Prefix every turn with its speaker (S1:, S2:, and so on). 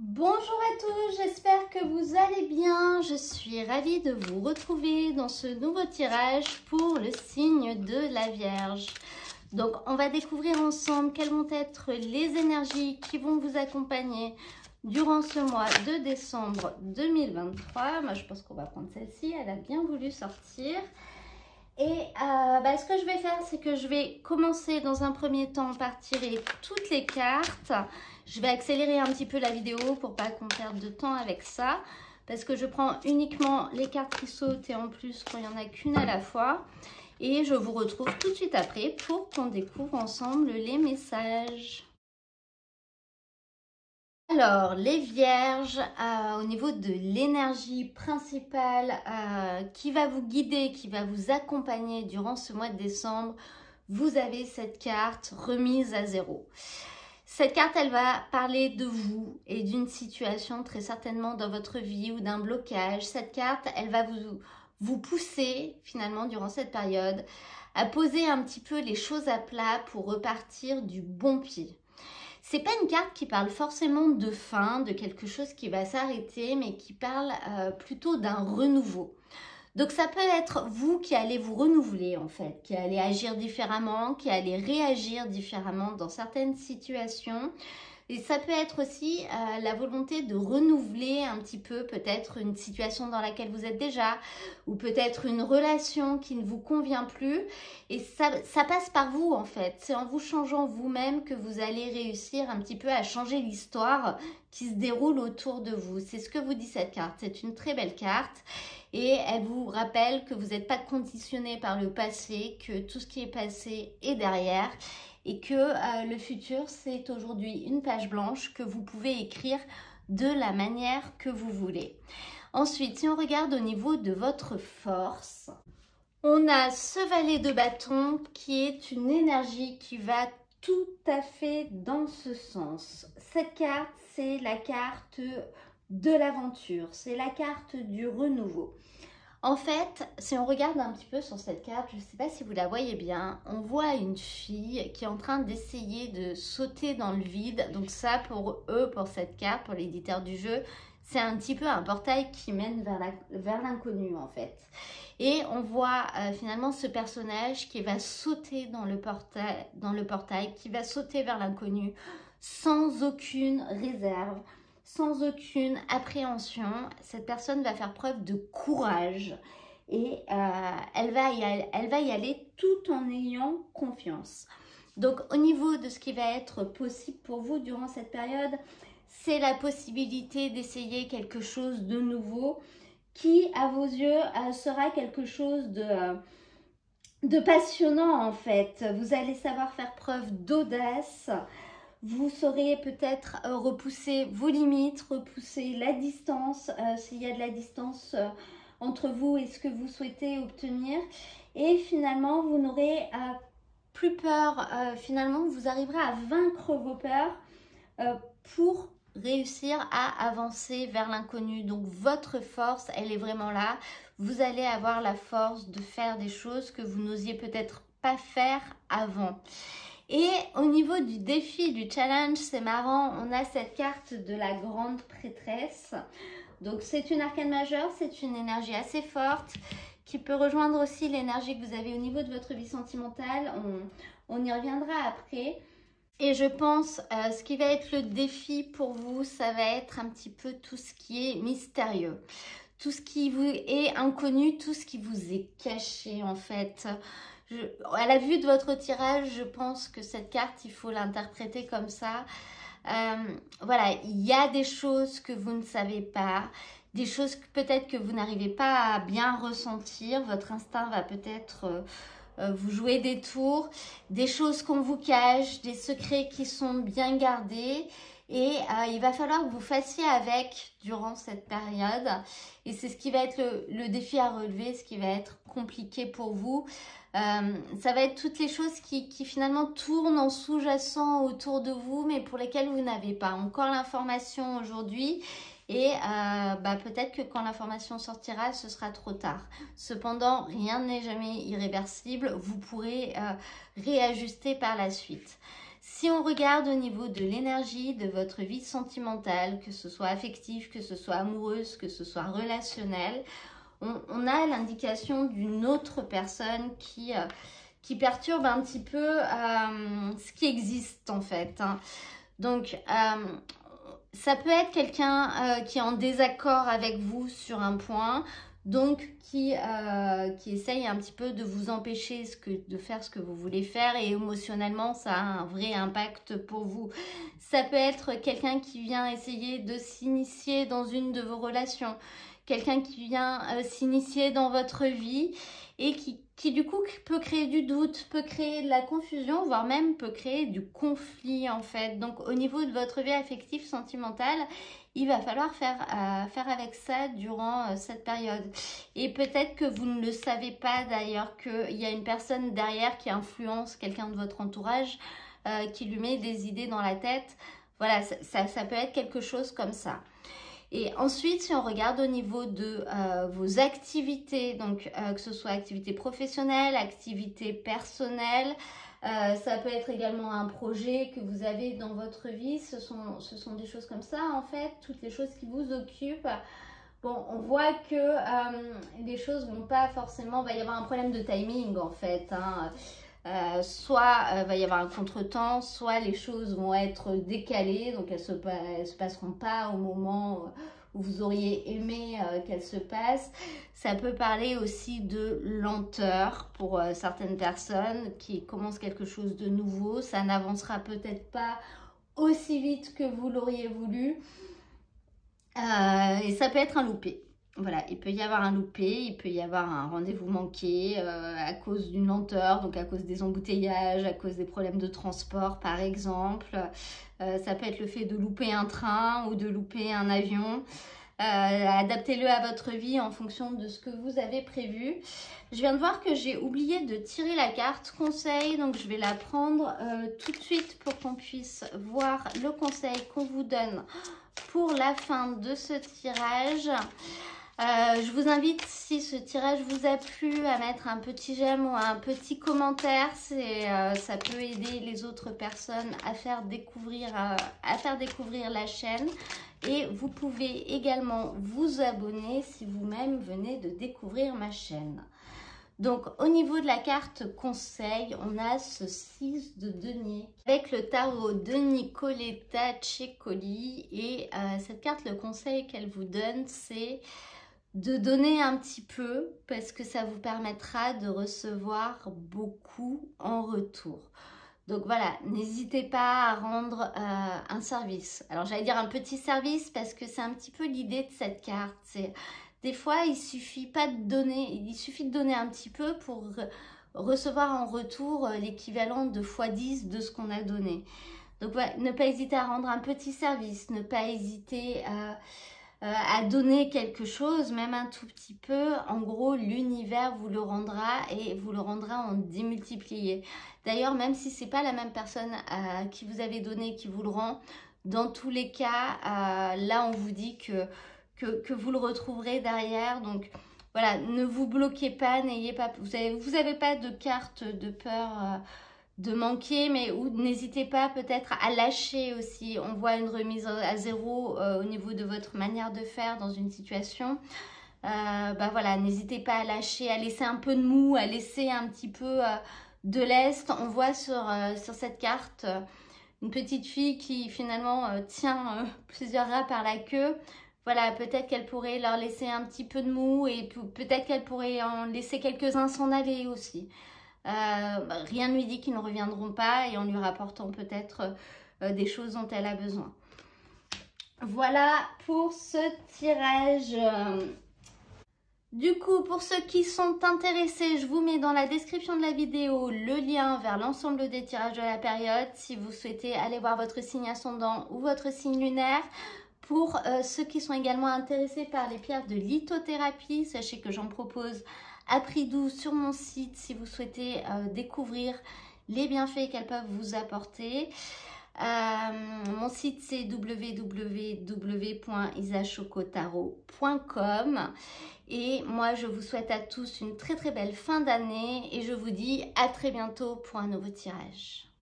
S1: Bonjour à tous, j'espère que vous allez bien. Je suis ravie de vous retrouver dans ce nouveau tirage pour le signe de la Vierge. Donc, on va découvrir ensemble quelles vont être les énergies qui vont vous accompagner durant ce mois de décembre 2023. Moi, je pense qu'on va prendre celle-ci, elle a bien voulu sortir. Et ce que je vais faire, c'est que je vais commencer dans un premier temps par tirer toutes les cartes. Je vais accélérer un petit peu la vidéo pour pas qu'on perde de temps avec ça. Parce que je prends uniquement les cartes qui sautent et en plus quand il n'y en a qu'une à la fois. Et je vous retrouve tout de suite après pour qu'on découvre ensemble les messages. Alors, les Vierges, au niveau de l'énergie principale qui va vous guider, qui va vous accompagner durant ce mois de décembre, vous avez cette carte remise à zéro. Cette carte, elle va parler de vous et d'une situation très certainement dans votre vie ou d'un blocage. Cette carte, elle va vous pousser finalement durant cette période à poser un petit peu les choses à plat pour repartir du bon pied. C'est pas une carte qui parle forcément de fin, de quelque chose qui va s'arrêter, mais qui parle plutôt d'un renouveau. Donc ça peut être vous qui allez vous renouveler en fait, qui allez agir différemment, qui allez réagir différemment dans certaines situations. Et ça peut être aussi la volonté de renouveler un petit peu peut-être une situation dans laquelle vous êtes déjà ou peut-être une relation qui ne vous convient plus. Et ça passe par vous en fait. C'est en vous changeant vous-même que vous allez réussir un petit peu à changer l'histoire qui se déroule autour de vous. C'est ce que vous dit cette carte. C'est une très belle carte. Et elle vous rappelle que vous n'êtes pas conditionné par le passé, que tout ce qui est passé est derrière et que le futur, c'est aujourd'hui une page blanche que vous pouvez écrire de la manière que vous voulez. Ensuite, si on regarde au niveau de votre force, on a ce valet de bâton qui est une énergie qui va tout à fait dans ce sens. Cette carte, c'est la carte de l'aventure, c'est la carte du renouveau. En fait, si on regarde un petit peu sur cette carte, je ne sais pas si vous la voyez bien, on voit une fille qui est en train d'essayer de sauter dans le vide. Donc ça, pour eux, pour cette carte, pour l'éditeur du jeu, c'est un petit peu un portail qui mène vers l'inconnu en fait. Et on voit finalement ce personnage qui va sauter dans le portail, qui va sauter vers l'inconnu sans aucune réserve. Sans aucune appréhension, cette personne va faire preuve de courage et elle va y aller tout en ayant confiance. Donc au niveau de ce qui va être possible pour vous durant cette période, c'est la possibilité d'essayer quelque chose de nouveau qui, à vos yeux, sera quelque chose de passionnant en fait. Vous allez savoir faire preuve d'audace. Vous saurez peut-être repousser vos limites, repousser la distance, s'il y a de la distance entre vous et ce que vous souhaitez obtenir. Et finalement, vous n'aurez plus peur. Finalement, vous arriverez à vaincre vos peurs pour réussir à avancer vers l'inconnu. Donc, votre force, elle est vraiment là. Vous allez avoir la force de faire des choses que vous n'osiez peut-être pas faire avant. Et au niveau du défi, du challenge, c'est marrant, on a cette carte de la grande prêtresse. Donc c'est une arcane majeure, c'est une énergie assez forte qui peut rejoindre aussi l'énergie que vous avez au niveau de votre vie sentimentale. On y reviendra après. Et je pense ce qui va être le défi pour vous, ça va être un petit peu tout ce qui est mystérieux. Tout ce qui vous est inconnu, tout ce qui vous est caché en fait. À la vue de votre tirage, je pense que cette carte, il faut l'interpréter comme ça. Voilà, il y a des choses que vous ne savez pas, des choses peut-être que vous n'arrivez pas à bien ressentir. Votre instinct va peut-être vous jouer des tours, des choses qu'on vous cache, des secrets qui sont bien gardés. Et il va falloir que vous fassiez avec durant cette période. Et c'est ce qui va être le défi à relever, ce qui va être compliqué pour vous. Ça va être toutes les choses qui finalement tournent en sous-jacent autour de vous, mais pour lesquelles vous n'avez pas encore l'information aujourd'hui. Et peut-être que quand l'information sortira, ce sera trop tard. Cependant, rien n'est jamais irréversible. Vous pourrez réajuster par la suite. Si on regarde au niveau de l'énergie de votre vie sentimentale, que ce soit affective, que ce soit amoureuse, que ce soit relationnelle, on a l'indication d'une autre personne qui perturbe un petit peu ce qui existe en fait. Hein. Donc, ça peut être quelqu'un qui est en désaccord avec vous sur un point, donc qui essaye un petit peu de vous empêcher de faire ce que vous voulez faire, et émotionnellement, ça a un vrai impact pour vous. Ça peut être quelqu'un qui vient essayer de s'initier dans une de vos relations, quelqu'un qui vient s'initier dans votre vie et qui du coup peut créer du doute, peut créer de la confusion, voire même peut créer du conflit en fait. Donc au niveau de votre vie affective, sentimentale, il va falloir faire avec ça durant cette période. Et peut-être que vous ne le savez pas d'ailleurs, qu'il y a une personne derrière qui influence quelqu'un de votre entourage, qui lui met des idées dans la tête. Voilà, ça peut être quelque chose comme ça. Et ensuite, si on regarde au niveau de vos activités, donc que ce soit activité professionnelle, activité personnelle, ça peut être également un projet que vous avez dans votre vie, ce sont des choses comme ça en fait, toutes les choses qui vous occupent. Bon, on voit que les choses vont pas forcément, il va y avoir un problème de timing en fait, hein. Soit va y avoir un contretemps, soit les choses vont être décalées, donc elles se passeront pas au moment où vous auriez aimé qu'elles se passent. Ça peut parler aussi de lenteur pour certaines personnes qui commencent quelque chose de nouveau. Ça n'avancera peut-être pas aussi vite que vous l'auriez voulu, et ça peut être un loupé. Voilà, il peut y avoir un loupé, il peut y avoir un rendez-vous manqué à cause d'une lenteur, donc à cause des embouteillages, à cause des problèmes de transport par exemple. Ça peut être le fait de louper un train ou de louper un avion. Adaptez-le à votre vie en fonction de ce que vous avez prévu. Je viens de voir que j'ai oublié de tirer la carte conseil, donc je vais la prendre tout de suite pour qu'on puisse voir le conseil qu'on vous donne pour la fin de ce tirage. Je vous invite, si ce tirage vous a plu, à mettre un petit j'aime ou un petit commentaire. Ça peut aider les autres personnes à faire découvrir la chaîne. Et vous pouvez également vous abonner si vous-même venez de découvrir ma chaîne. Donc au niveau de la carte conseil, on a ce 6 de denier avec le tarot de Nicoletta Ceccoli. Et cette carte, le conseil qu'elle vous donne, c'est de donner un petit peu parce que ça vous permettra de recevoir beaucoup en retour. Donc voilà, n'hésitez pas à rendre un service. Alors j'allais dire un petit service parce que c'est un petit peu l'idée de cette carte. C'est des fois il suffit de donner un petit peu pour recevoir en retour l'équivalent de x10 de ce qu'on a donné. Donc voilà, ne pas hésiter à rendre un petit service, ne pas hésiter à donner quelque chose, même un tout petit peu. En gros, l'univers vous le rendra et vous le rendra en démultiplié. D'ailleurs, même si c'est pas la même personne qui vous avez donné qui vous le rend, dans tous les cas, là on vous dit que vous le retrouverez derrière. Donc voilà, ne vous bloquez pas, n'ayez pas, vous avez pas de carte de peur de manquer, mais n'hésitez pas peut-être à lâcher aussi. On voit une remise à zéro au niveau de votre manière de faire dans une situation. Voilà, n'hésitez pas à lâcher, à laisser un peu de mou, à laisser un petit peu de lest. On voit sur cette carte une petite fille qui finalement tient plusieurs rats par la queue. Voilà, peut-être qu'elle pourrait leur laisser un petit peu de mou et peut-être qu'elle pourrait en laisser quelques-uns s'en aller aussi. Rien ne lui dit qu'ils ne reviendront pas et en lui rapportant peut-être des choses dont elle a besoin. Voilà pour ce tirage. Du coup, pour ceux qui sont intéressés, je vous mets dans la description de la vidéo le lien vers l'ensemble des tirages de la période si vous souhaitez aller voir votre signe ascendant ou votre signe lunaire. Pour ceux qui sont également intéressés par les pierres de lithothérapie, sachez que j'en propose à prix doux sur mon site si vous souhaitez découvrir les bienfaits qu'elles peuvent vous apporter. Mon site c'est www.isachocotaro.com et moi je vous souhaite à tous une très très belle fin d'année et je vous dis à très bientôt pour un nouveau tirage.